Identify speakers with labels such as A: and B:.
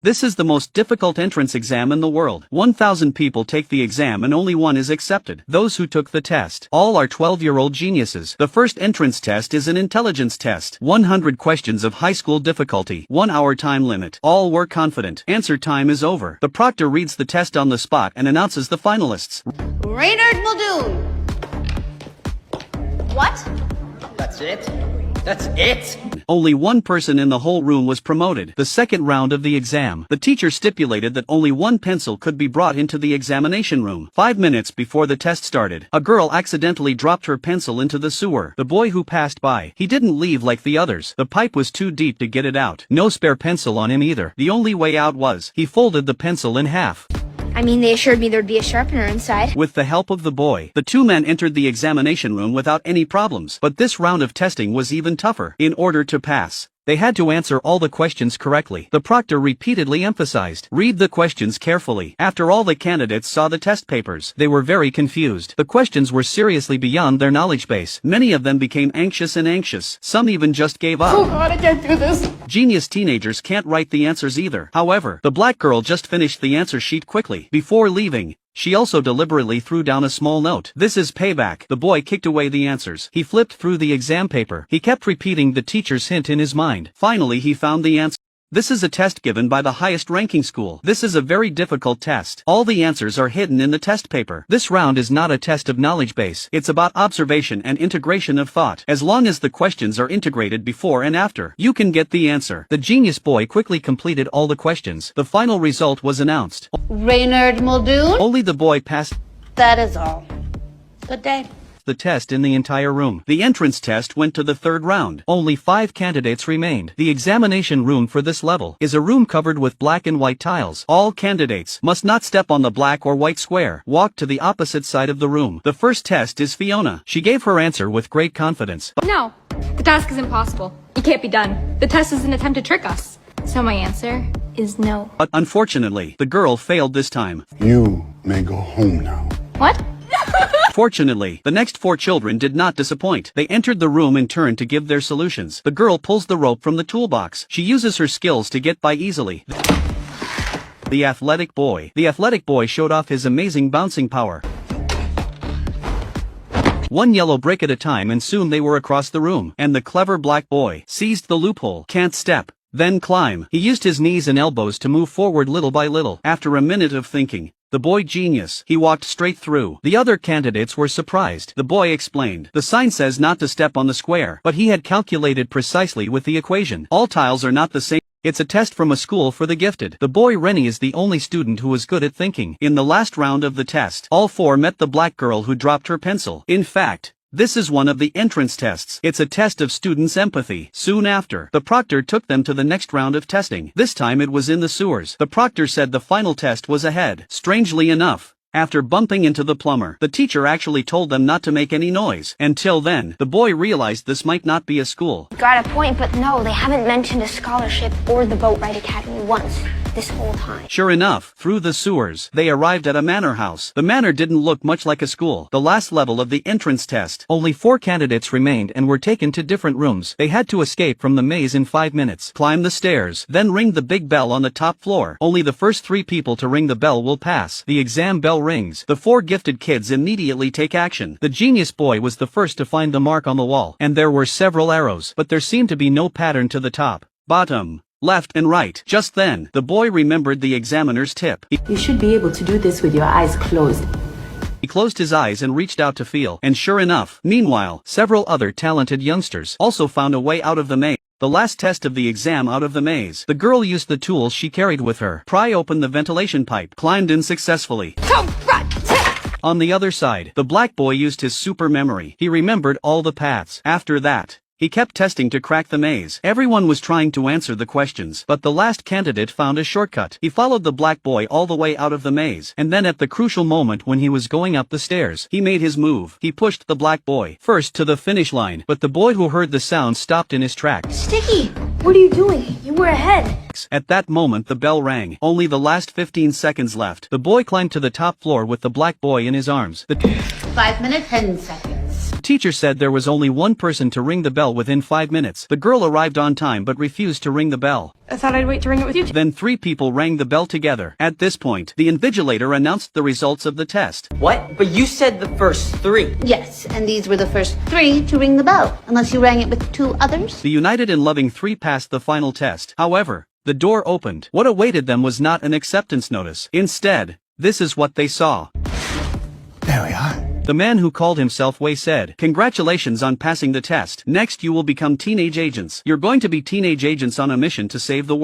A: This is the most difficult entrance exam in the world. 1,000 people take the exam and only one is accepted. Those who took the test. All are 12-year-old geniuses. The first entrance test is an intelligence test. 100 questions of high school difficulty. 1 hour time limit. All were confident. Answer time is over. The proctor reads the test on the spot and announces the finalists.
B: Reynard Muldoon. What?
C: That's it? That's it?
A: Only one person in the whole room was promoted. The second round of the exam. The teacher stipulated that only one pencil could be brought into the examination room. 5 minutes before the test started, a girl accidentally dropped her pencil into the sewer. The boy who passed by, he didn't leave like the others. The pipe was too deep to get it out. No spare pencil on him either. The only way out was, he folded the pencil in half.
B: I mean, they assured me there'd be a sharpener inside.
A: With the help of the boy, the two men entered the examination room without any problems. But this round of testing was even tougher. In order to pass, they had to answer all the questions correctly. The proctor repeatedly emphasized, read the questions carefully. After all the candidates saw the test papers, they were very confused. The questions were seriously beyond their knowledge base. Many of them became anxious and anxious. Some even just gave up.
C: Oh God, I can't do this.
A: Genius teenagers can't write the answers either. However, the black girl just finished the answer sheet quickly. Before leaving, she also deliberately threw down a small note. This is payback. The boy kicked away the answers. He flipped through the exam paper. He kept repeating the teacher's hint in his mind. Finally he found the answer. This is a test given by the highest ranking school. This is a very difficult test. All the answers are hidden in the test paper. This round is not a test of knowledge base. It's about observation and integration of thought. As long as the questions are integrated before and after, you can get the answer. The genius boy quickly completed all the questions. The final result was announced.
B: Reynard Muldoon.
A: Only the boy passed
B: That is all. Good day.
A: the test in the entire room. The entrance test went to the third round. Only 5 candidates remained. The examination room for this level is a room covered with black and white tiles. All candidates must not step on the black or white square. Walk to the opposite side of the room. The first test is Fiona. She gave her answer with great confidence.
D: No, the task is impossible. It can't be done. The test is an attempt to trick us. So my answer is no.
A: But unfortunately, the girl failed this time.
E: You may go home now.
D: What?
A: Fortunately, the next 4 children did not disappoint. They entered the room in turn to give their solutions. The girl pulls the rope from the toolbox. She uses her skills to get by easily. The athletic boy. The athletic boy showed off his amazing bouncing power. 1 yellow brick at a time, and soon they were across the room. And the clever black boy seized the loophole. Can't step, then climb. He used his knees and elbows to move forward little by little. After a minute of thinking, the boy genius, he walked straight through. The other candidates were surprised. The boy explained, the sign says not to step on the square, but he had calculated precisely with the equation. All tiles are not the same. It's a test from a school for the gifted. The boy Rennie is the only student who was good at thinking. In the last round of the test, all 4 met the black girl who dropped her pencil. In fact, this is one of the entrance tests. It's a test of students' empathy. Soon after, the proctor took them to the next round of testing. This time it was in the sewers. The proctor said the final test was ahead. Strangely enough, after bumping into the plumber, the teacher actually told them not to make any noise. Until then, the boy realized this might not be a school.
B: Got a point, but no, they haven't mentioned a scholarship or the Boat Ride Academy once this whole time.
A: Sure enough, through the sewers, they arrived at a manor house. The manor didn't look much like a school. The last level of the entrance test. Only 4 candidates remained and were taken to different rooms. They had to escape from the maze in 5 minutes. Climb the stairs, then ring the big bell on the top floor. Only the first 3 people to ring the bell will pass. The exam bell rings. The 4 gifted kids immediately take action. The genius boy was the first to find the mark on the wall, and there were several arrows, but there seemed to be no pattern to the top, bottom, left and right. Just then, the boy remembered the examiner's tip.
F: You should be able to do this with your eyes closed.
A: He closed his eyes and reached out to feel, and sure enough, meanwhile, several other talented youngsters also found a way out of the maze. The last test of the exam out of the maze. The girl used the tools she carried with her. Pry open the ventilation pipe, climbed in successfully. On the other side, the black boy used his super memory. He remembered all the paths. After that, he kept testing to crack the maze. Everyone was trying to answer the questions, but the last candidate found a shortcut. He followed the black boy all the way out of the maze, and then at the crucial moment when he was going up the stairs, he made his move. He pushed the black boy first to the finish line, but the boy who heard the sound stopped in his tracks.
B: Sticky, what are you doing? You were ahead.
A: At that moment the bell rang. Only the last 15 seconds left. The boy climbed to the top floor with the black boy in his arms.
B: 5 minutes, 10 seconds.
A: teacher said there was only one person to ring the bell within 5 minutes. The girl arrived on time but refused to ring the bell.
G: I thought I'd wait to ring it with you.
A: Then 3 people rang the bell together. At this point, the invigilator announced the results of the test.
C: What? But you said the first 3.
H: Yes, and these were the first 3 to ring the bell, unless you rang it with 2 others.
A: The united and loving 3 passed the final test. However, the door opened. What awaited them was not an acceptance notice. Instead, this is what they saw.
E: There we are.
A: The man who called himself Wei said, "Congratulations on passing the test. Next you will become teenage agents. You're going to be teenage agents on a mission to save the world."